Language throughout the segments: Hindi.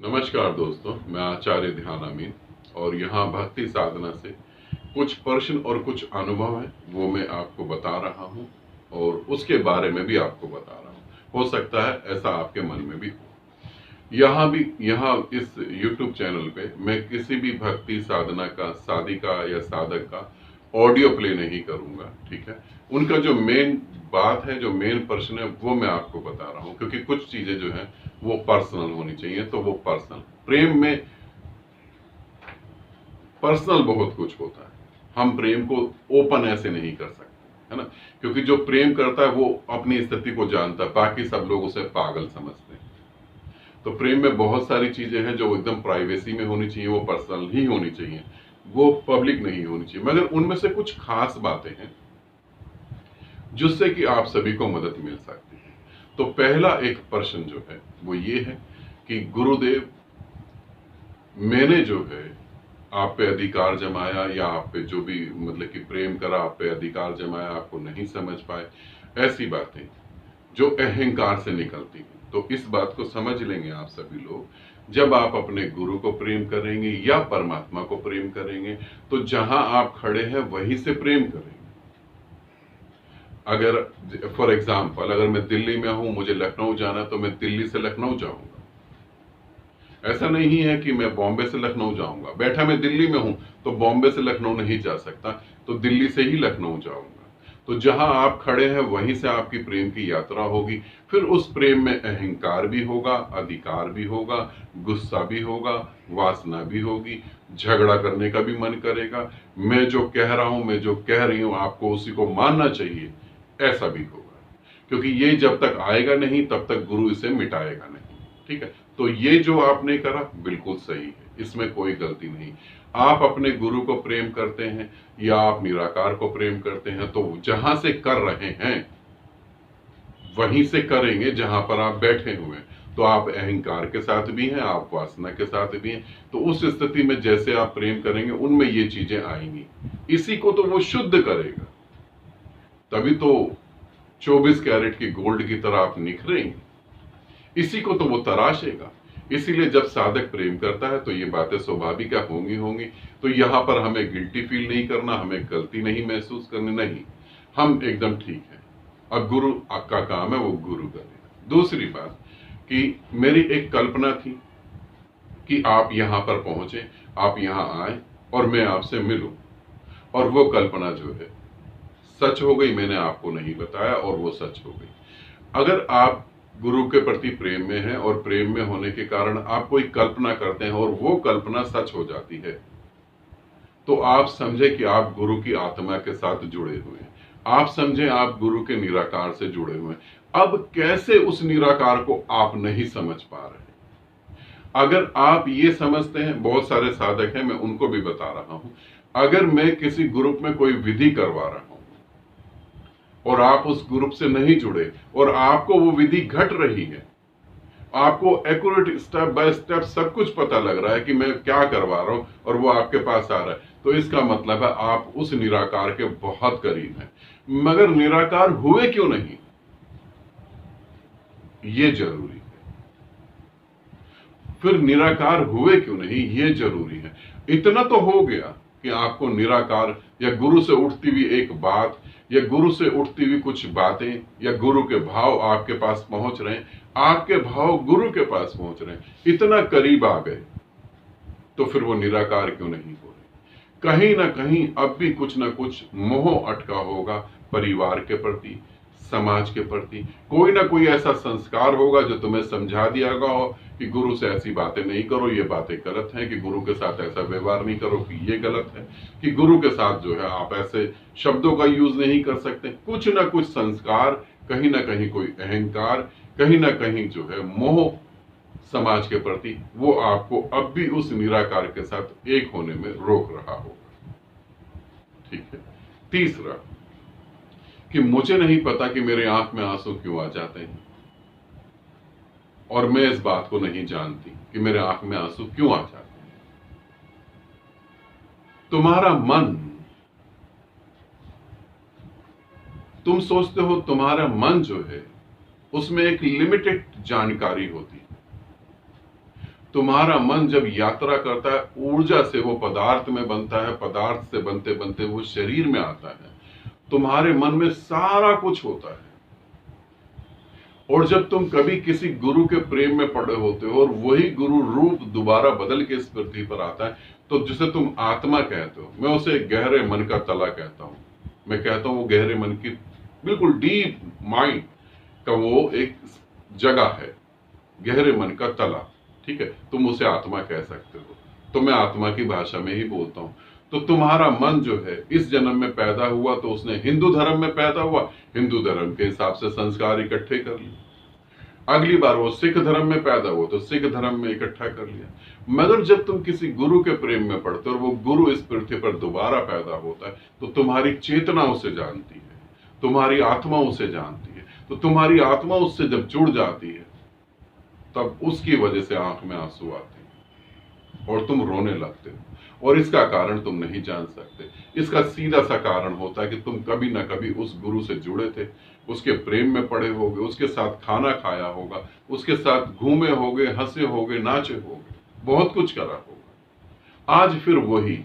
नमस्कार दोस्तों, मैं आचार्य ध्यान अमीन और यहाँ भक्ति साधना से कुछ प्रश्न और कुछ अनुभव है वो मैं आपको बता रहा हूँ और उसके बारे में भी आपको बता रहा हूँ। हो सकता है ऐसा आपके मन में भी हो। यहाँ इस YouTube चैनल पे मैं किसी भी भक्ति साधना का साधिका या साधक का ऑडियो प्ले नहीं करूंगा, ठीक है। उनका जो मेन बात है, जो मेन प्रश्न है वो मैं आपको बता रहा हूँ, क्योंकि कुछ चीजें जो है वो पर्सनल होनी चाहिए। तो वो पर्सनल, प्रेम में पर्सनल बहुत कुछ होता है। हम प्रेम को ओपन ऐसे नहीं कर सकते, है ना, क्योंकि जो प्रेम करता है वो अपनी स्थिति को जानता है, बाकी सब लोग उसे पागल समझते हैं। तो प्रेम में बहुत सारी चीजें हैं जो एकदम प्राइवेसी में होनी चाहिए, वो पर्सनल ही होनी चाहिए, वो पब्लिक नहीं होनी चाहिए। मगर उनमें से कुछ खास बातें हैं जिससे कि आप सभी को मदद मिल सकती है। तो पहला एक प्रश्न जो है वो ये है कि गुरुदेव, मैंने जो है आप पे अधिकार जमाया, या आप पे जो भी मतलब कि प्रेम करा, आप पे अधिकार जमाया, आपको नहीं समझ पाए, ऐसी बातें जो अहंकार से निकलती हैं। तो इस बात को समझ लेंगे आप सभी लोग, जब आप अपने गुरु को प्रेम करेंगे या परमात्मा को प्रेम करेंगे तो जहां आप खड़े हैं वहीं से प्रेम करेंगे। अगर फॉर एग्जाम्पल, अगर मैं दिल्ली में हूं, मुझे लखनऊ जाना, तो मैं दिल्ली से लखनऊ जाऊंगा। ऐसा नहीं है कि मैं बॉम्बे से लखनऊ जाऊंगा। बैठा मैं दिल्ली में हूं तो बॉम्बे से लखनऊ नहीं जा सकता, तो दिल्ली से ही लखनऊ जाऊंगा। तो जहां आप खड़े हैं वहीं से आपकी प्रेम की यात्रा होगी। फिर उस प्रेम में अहंकार भी होगा, अधिकार भी होगा, गुस्सा भी होगा, वासना भी होगी, झगड़ा करने का भी मन करेगा। मैं जो कह रहा हूं, मैं जो कह रही हूं, आपको उसी को मानना चाहिए, ऐसा भी होगा। क्योंकि ये जब तक आएगा नहीं तब तक गुरु इसे मिटाएगा नहीं, ठीक है। तो ये जो आपने करा बिल्कुल सही है, इसमें कोई गलती नहीं। आप अपने गुरु को प्रेम करते हैं या आप निराकार को प्रेम करते हैं, तो जहां से कर रहे हैं वहीं से करेंगे जहां पर आप बैठे हुए हैं। तो आप अहंकार के साथ भी हैं, आप वासना के साथ भी हैं, तो उस स्थिति में जैसे आप प्रेम करेंगे उनमें ये चीजें आएंगी। इसी को तो वो शुद्ध करेगा, तभी तो 24 कैरेट की गोल्ड की तरह आप निखरेंगे। इसी को तो वो तराशेगा। इसीलिए जब साधक प्रेम करता है तो ये बातें स्वाभाविक होंगी होंगी। तो यहां पर हमें गिल्टी फील नहीं करना, हमें गलती नहीं महसूस करनी, नहीं, हम एकदम ठीक है। अब गुरु का काम है वो गुरु करेगा। दूसरी बात कि मेरी एक कल्पना थी कि आप यहां पर पहुंचे, आप यहां आए और मैं आपसे मिलूं, और वो कल्पना जो है सच हो गई। मैंने आपको नहीं बताया और वो सच हो गई। अगर आप गुरु के प्रति प्रेम में हैं और प्रेम में होने के कारण आप कोई कल्पना करते हैं और वो कल्पना सच हो जाती है, तो आप समझे कि आप गुरु की आत्मा के साथ जुड़े हुए हैं। आप समझे आप गुरु के निराकार से जुड़े हुए हैं। अब कैसे उस निराकार को आप नहीं समझ पा रहे? अगर आप ये समझते हैं, बहुत सारे साधक हैं, मैं उनको भी बता रहा हूं, अगर मैं किसी ग्रुप में कोई विधि करवा रहा हूं और आप उस ग्रुप से नहीं जुड़े और आपको वो विधि घट रही है, आपको एक्यूरेट स्टेप बाय स्टेप सब कुछ पता लग रहा है कि मैं क्या करवा रहा हूं, और वो आपके पास आ रहा है, तो इसका मतलब है आप उस निराकार के बहुत करीब हैं। मगर निराकार हुए क्यों नहीं, ये जरूरी है। फिर निराकार हुए क्यों नहीं, ये जरूरी है। इतना तो हो गया कि आपको निराकार या गुरु से उठती हुई एक बात, या गुरु से उठती हुई कुछ बातें, या गुरु के भाव आपके पास पहुंच रहे हैं, आपके भाव गुरु के पास पहुंच रहे हैं, इतना करीब आ गए, तो फिर वो निराकार क्यों नहीं हो रहे? कहीं ना कहीं अब भी कुछ ना कुछ मोह अटका होगा, परिवार के प्रति, समाज के प्रति। कोई ना कोई ऐसा संस्कार होगा जो तुम्हें समझा दिया गया हो कि गुरु से ऐसी बातें नहीं करो, ये बातें गलत हैं, कि गुरु के साथ ऐसा व्यवहार नहीं करो कि ये गलत है, कि गुरु के साथ जो है आप ऐसे शब्दों का यूज नहीं कर सकते। कुछ ना कुछ संस्कार, कहीं ना कहीं कोई अहंकार, कहीं ना कहीं जो है मोह समाज के प्रति, वो आपको अब भी उस निराकार के साथ एक होने में रोक रहा होगा, ठीक है। तीसरा कि मुझे नहीं पता कि मेरे आंख में आंसू क्यों आ जाते हैं, और मैं इस बात को नहीं जानती कि मेरे आंख में आंसू क्यों आ जाते हैं। तुम्हारा मन, तुम सोचते हो तुम्हारा मन जो है उसमें एक लिमिटेड जानकारी होती है। तुम्हारा मन जब यात्रा करता है, ऊर्जा से वो पदार्थ में बनता है, पदार्थ से बनते बनते वो शरीर में आता है, तुम्हारे मन में सारा कुछ होता है। और जब तुम कभी किसी गुरु के प्रेम में पड़े होते हो और वही गुरु रूप दोबारा बदल के इस पृथ्वी पर आता है, तो जिसे तुम आत्मा कहते हो, मैं उसे गहरे मन का तला कहता हूं। मैं कहता हूं वो गहरे मन की बिल्कुल डीप माइंड का वो एक जगह है, गहरे मन का तला। ठीक है, तुम उसे आत्मा कह सकते हो, तो मैं आत्मा की भाषा में ही बोलता हूं। तो तुम्हारा मन जो है इस जन्म में पैदा हुआ तो उसने हिंदू धर्म में पैदा हुआ, हिंदू धर्म के हिसाब से संस्कार इकट्ठे कर लिए। अगली बार वो सिख धर्म में पैदा हुआ तो सिख धर्म में इकट्ठा कर लिया। मगर जब तुम किसी गुरु के प्रेम में पड़ते हो और वो गुरु इस पृथ्वी पर दोबारा पैदा होता है, तो तुम्हारी चेतना उसे जानती है, तुम्हारी आत्मा उसे जानती है। तो तुम्हारी आत्मा उससे जब जुड़ जाती है, तब उसकी वजह से आंख में आंसू आते हैं और तुम रोने लगते हो। और इसका कारण तुम नहीं जान सकते। इसका सीधा सा कारण होता है कि तुम कभी ना कभी उस गुरु से जुड़े थे, उसके प्रेम में पड़े होगे, उसके साथ खाना खाया होगा, उसके साथ घूमे होगे, हंसे होगे, नाचे होगे, बहुत कुछ करा होगा। आज फिर वही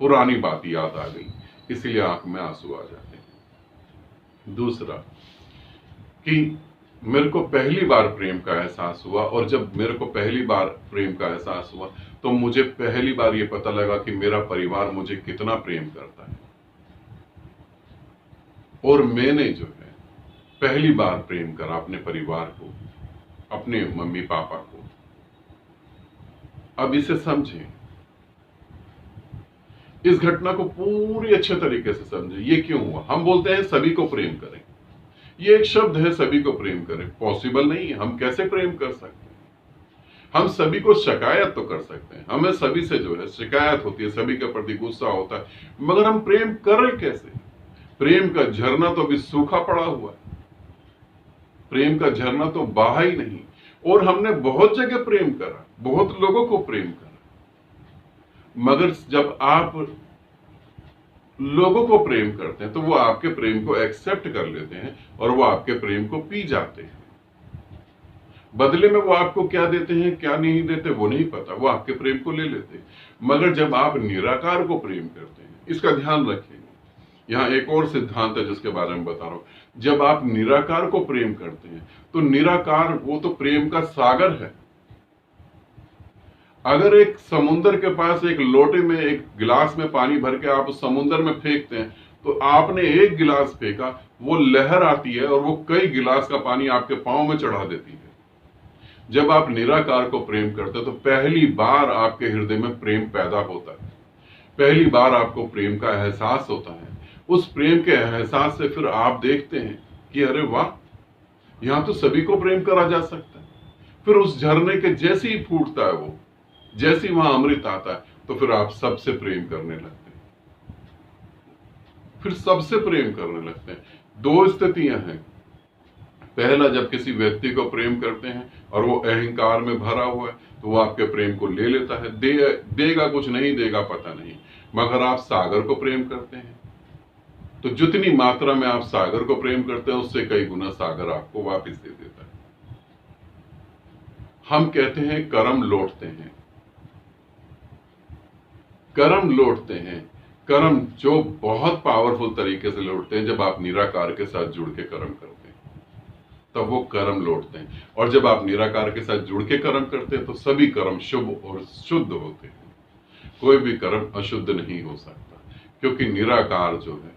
पुरानी बात याद आ गई, इसीलिए आंख में आंसू आ जाते हैं। दूसरा कि मेरे को पहली बार प्रेम का एहसास हुआ, और जब मेरे को पहली बार प्रेम का एहसास हुआ तो मुझे पहली बार ये पता लगा कि मेरा परिवार मुझे कितना प्रेम करता है। और मैंने जो है पहली बार प्रेम करा अपने परिवार को, अपने मम्मी पापा को। अब इसे समझें, इस घटना को पूरी अच्छे तरीके से समझें। ये क्यों हुआ? हम बोलते हैं सभी को प्रेम करें, ये एक शब्द है, सभी को प्रेम करें, पॉसिबल नहीं है। हम कैसे प्रेम कर सकते हैं? हम सभी को शिकायत तो कर सकते हैं, हमें सभी से जो है शिकायत होती है, सभी के प्रति गुस्सा होता है, मगर हम प्रेम करें कैसे? प्रेम का झरना तो अभी सूखा पड़ा हुआ है, प्रेम का झरना तो बहा ही नहीं। और हमने बहुत जगह प्रेम करा, बहुत लोगों को प्रेम करा, मगर जब आप लोगों को प्रेम करते हैं तो वो आपके प्रेम को एक्सेप्ट कर लेते हैं और वो आपके प्रेम को पी जाते हैं। बदले में वो आपको क्या देते हैं, क्या नहीं देते, वो नहीं पता, वो आपके प्रेम को ले लेते हैं। मगर जब आप निराकार को प्रेम करते हैं, इसका ध्यान रखिएगा, यहाँ एक और सिद्धांत है जिसके बारे में बता रहा हूं। जब आप निराकार को प्रेम करते हैं तो निराकार वो तो प्रेम का सागर है। अगर एक समुंदर के पास एक लोटे में एक गिलास में पानी भर के आप उस समुंदर में फेंकते हैं, तो आपने एक गिलास फेंका, वो लहर आती है और वो कई गिलास का पानी आपके पांव में चढ़ा देती है। जब आप निराकार को प्रेम करते हैं तो पहली बार आपके हृदय में प्रेम पैदा होता है, पहली बार आपको प्रेम का एहसास होता है। उस प्रेम के एहसास से फिर आप देखते हैं कि अरे वाह, यहां तो सभी को प्रेम करा जा सकता है। फिर उस झरने के जैसे ही फूटता है वो, जैसे ही वहां अमृत आता है, तो फिर आप सबसे प्रेम करने लगते हैं, फिर सबसे प्रेम करने लगते हैं। दो स्थितियां हैं। पहला, जब किसी व्यक्ति को प्रेम करते हैं और वो अहंकार में भरा हुआ है, तो वो आपके प्रेम को ले लेता है, देगा कुछ, नहीं देगा पता नहीं। मगर आप सागर को प्रेम करते हैं तो जितनी मात्रा में आप सागर को प्रेम करते हैं उससे कई गुना सागर आपको वापस दे देता है। हम कहते हैं कर्म लौटते हैं, कर्म लौटते हैं। कर्म जो बहुत पावरफुल तरीके से लौटते हैं जब आप निराकार के साथ जुड़ के कर्म करते हैं, तब वो कर्म लौटते हैं। और जब आप निराकार के साथ जुड़ के कर्म करते हैं तो सभी कर्म शुभ और शुद्ध होते हैं। कोई भी कर्म अशुद्ध नहीं हो सकता, क्योंकि निराकार जो है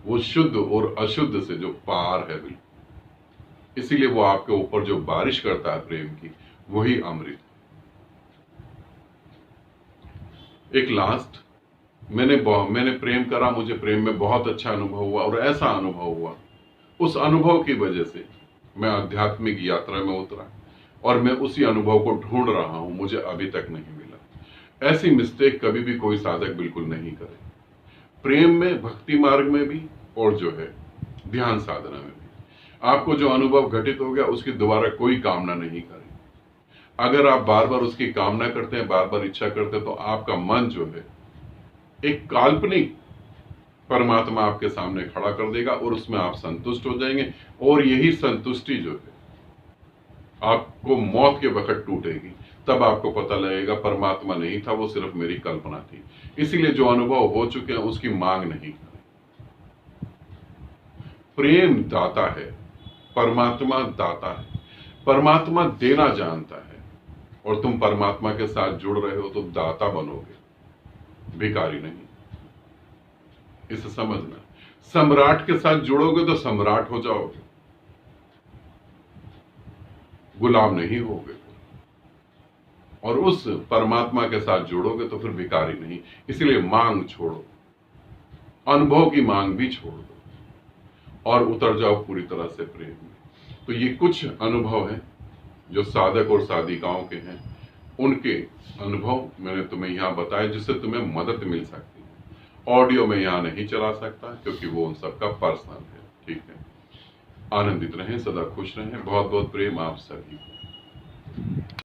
वो शुद्ध और अशुद्ध से जो पार है बिल्कुल। इसीलिए वो आपके ऊपर जो बारिश करता है प्रेम की, वही अमृत। एक लास्ट, मैंने प्रेम करा, मुझे प्रेम में बहुत अच्छा अनुभव हुआ, और ऐसा अनुभव हुआ, उस अनुभव की वजह से मैं आध्यात्मिक यात्रा में उतरा और मैं उसी अनुभव को ढूंढ रहा हूं, मुझे अभी तक नहीं मिला। ऐसी मिस्टेक कभी भी कोई साधक बिल्कुल नहीं करे, प्रेम में, भक्ति मार्ग में भी, और जो है ध्यान साधना में भी। आपको जो अनुभव घटित हो गया उसकी दोबारा कोई कामना नहीं करें। अगर आप बार बार उसकी कामना करते हैं, बार बार इच्छा करते हैं, तो आपका मन जो है एक काल्पनिक परमात्मा आपके सामने खड़ा कर देगा और उसमें आप संतुष्ट हो जाएंगे। और यही संतुष्टि जो है आपको मौत के वक्त टूटेगी, तब आपको पता लगेगा परमात्मा नहीं था, वो सिर्फ मेरी कल्पना थी। इसीलिए जो अनुभव हो चुके हैं उसकी मांग नहीं करें। प्रेम दाता है, परमात्मा दाता है। परमात्मा देना जानता है और तुम परमात्मा के साथ जुड़ रहे हो तो दाता बनोगे, भिखारी नहीं। इसे समझना। सम्राट के साथ जुड़ोगे तो सम्राट हो जाओगे, गुलाम नहीं होगे। और उस परमात्मा के साथ जुड़ोगे तो फिर भिखारी नहीं। इसलिए मांग छोड़ो, अनुभव की मांग भी छोड़ दो और उतर जाओ पूरी तरह से प्रेम में। तो ये कुछ अनुभव हैं जो साधक और साधिकाओं के हैं, उनके अनुभव मैंने तुम्हें यहाँ बताए जिससे तुम्हें मदद मिल सकती है। ऑडियो में यहाँ नहीं चला सकता क्योंकि वो उन सबका पर्सनल है। ठीक है, आनंदित रहें, सदा खुश रहें। बहुत बहुत प्रेम आप सभी को।